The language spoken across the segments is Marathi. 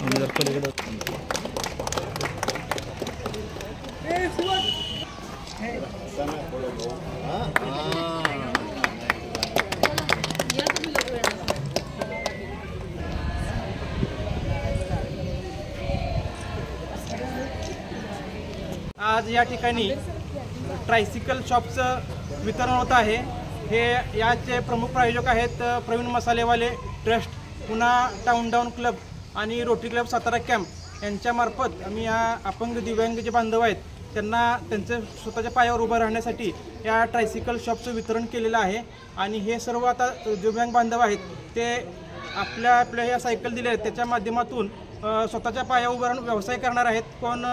आज या ठिकाणी ट्रायसिकल शॉपचं वितरण होत आहे। हे याचे प्रमुख प्रायोजक आहेत प्रवीण मसालेवाले ट्रस्ट, पुन्हा टाउन क्लब आणि रोटरी क्लब सातारा कॅम्प यांच्यामार्फत आम्ही या अपंग दिव्यांग जे बांधव आहेत त्यांना त्यांचे स्वतःच्या पायावर उभं राहण्यासाठी या ट्रायसिकल शॉपचं वितरण केलेलं आहे। आणि हे सर्व आता दिव्यांग बांधव आहेत ते आपल्या या सायकल दिल्या आहेत त्याच्या माध्यमातून स्वतःच्या पायावर उभं राहून व्यवसाय करणार आहेत। कोण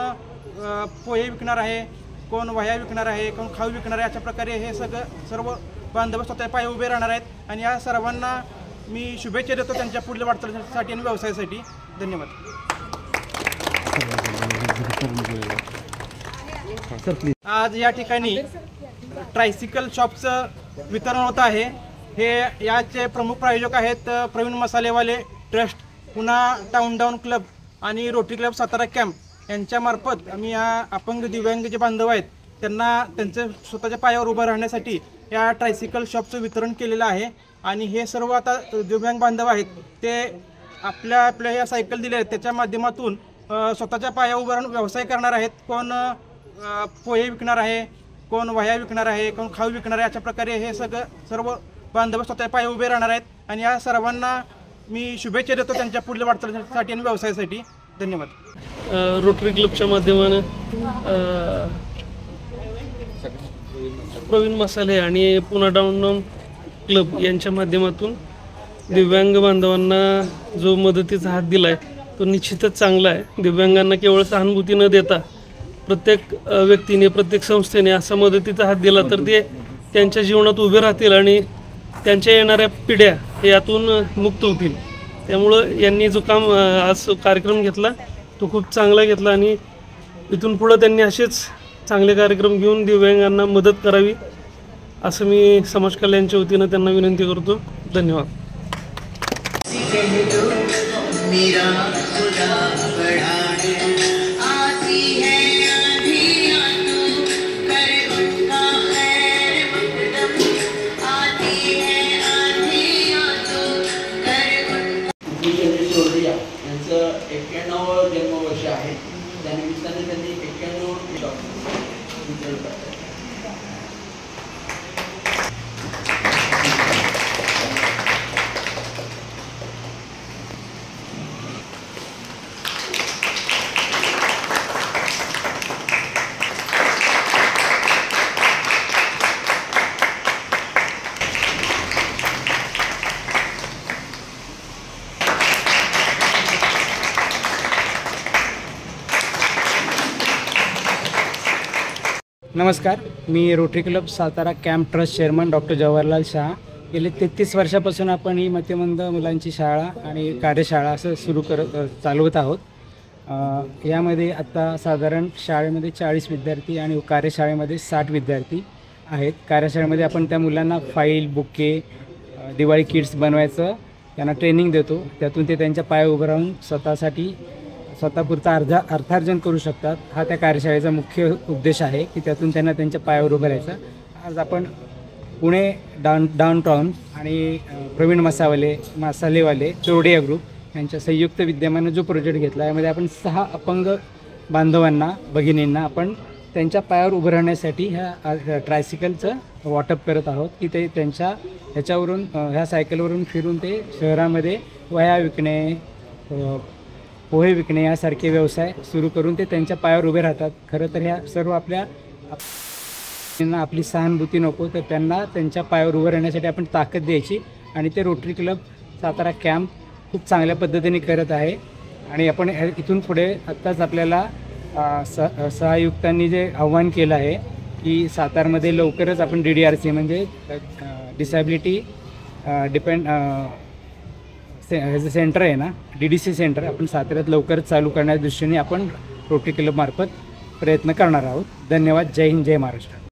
पोहे विकणार आहे, कोण वह्या विकणार आहे, कोण खाऊ विकणार आहे, अशा प्रकारे हे सर्व बांधव स्वतः पाय उभे राहणार आहेत। आणि या सर्वांना मी शुभेच्छा देतो त्यांच्या पुढील वाटचालीसाठी आणि व्यवसायासाठी। धन्यवाद सर। प्लीज आज या ठिकाणी ट्रायसिकल शॉपचं वितरण होत आहे। हे याचे प्रमुख प्रायोजक आहेत प्रवीण मसालेवाले ट्रस्ट, पुन्हा टाउन क्लब आणि रोटरी क्लब सातारा कॅम्प यांच्यामार्फत आम्ही या अपंग दिव्यांग जे बांधव आहेत त्यांना त्यांचे स्वतःच्या पायावर उभं राहण्यासाठी या ट्रायसिकल शॉपचं वितरण केलेलं आहे। आणि हे सर्व आता दिव्यांग बांधव आहेत ते आपल्या या सायकल दिल्या आहेत त्याच्या माध्यमातून स्वतःच्या पायावर उभं राहून व्यवसाय करणार आहेत। कोण पोहे विकणार आहे, कोण वह्या विकणार आहे, कोण खाऊ विकणार आहे, अशा प्रकारे हे सर्व बांधव स्वतः पाय उभे राहणार आहेत। आणि या सर्वांना मी शुभेच्छा देतो त्यांच्या पुढील वाटचालीसाठी आणि व्यवसायासाठी। धन्यवाद। रोटरी क्लबच्या माध्यमाने प्रवीण मसाले आणि पुन्हा टाउन क्लब यांच्या माध्यमातून दिव्यांग बांधवांना जो मदतीचा हात दिला आहे तो निश्चितच चांगला आहे। दिव्यांगांना केवळ सहानुभूती न देता प्रत्येक व्यक्तीने, प्रत्येक संस्थेने असा मदतीचा हात दिला तर ते त्यांच्या जीवनात उभे राहतील आणि त्यांच्या येणाऱ्या पिढ्या हे यातून मुक्त होतील। त्यामुळं यांनी जो आज कार्यक्रम घेतला तो खूप चांगला घेतला आणि इथून पुढं त्यांनी असेच चांगले कार्यक्रम घेऊन दिव्यांगांना मदत करावी असं मी समाज कल्याणच्या वतीनं त्यांना विनंती करतो। धन्यवाद। यांचं 91 जन्मवर्ष आहे, त्यानिमित्ताने त्यांनी 91 वितरण करतात। नमस्कार, मी Rotary Club Satara camp trust chairman doctor Jawaharlal Shah. गेले 33 वर्षापासून आपण ही मतिमंद मुलांची शाळा आणि कार्यशाळा असं चालवत आहोत। यामध्ये आत्ता साधारण शाळेमध्ये 40 विद्यार्थी आणि कार्यशाळेमध्ये 60 विद्यार्थी आहेत। कार्यशाळेमध्ये आपण त्या मुलांना फाईल, बुके, दिवाळी किट्स बनवायचं त्यांना ट्रेनिंग देतो। त्यातून ते त्यांच्या पायावर उभं राहून स्वतःपुरता अर्थार्जन करू शकतात। हा त्या कार्यशाळेचा मुख्य उद्देश आहे की त्यातून त्यांना त्यांच्या पायावर उभं राहायचं। आज आपण पुणे डाउनटाउन आणि प्रवीण मसालेवाले चोरडिया ग्रुप यांच्या संयुक्त विद्यमाने जो प्रोजेक्ट घेतला यामध्ये आपण 6 अपंग बांधवांना, भगिनींना आपण त्यांच्या पायावर उभं राहण्यासाठी ह्या ट्रायसिकलचं वाटप करत आहोत की ते त्यांच्या ह्याच्यावरून ह्या सायकलवरून फिरून ते शहरामध्ये वह्या विकणे, पोहे विकणे यासारखे व्यवसाय सुरू करून ते त्यांच्या पायावर उभे राहतात। खरं तर ह्या सर्व आपली सहानुभूती नको तर त्यांना त्यांच्या पायावर उभं राहण्यासाठी आपण ताकद द्यायची आणि ते रोटरी क्लब सातारा कॅम्प खूप चांगल्या पद्धतीने करत आहे। आणि आपण इथून पुढे आत्ताच आपल्याला सहआयुक्तांनी जे आव्हान केलं आहे की सातारमध्ये लवकरच आपण DDRC म्हणजे डिसॅबिलिटी सेंटर आहे ना, DDC सेंटर आपण साताऱ्यात लवकरच चालू करण्याच्या दृष्टीने आपण रोटरी क्लब मार्फत प्रयत्न करणार आहोत। धन्यवाद। जय हिंद, जय महाराष्ट्र।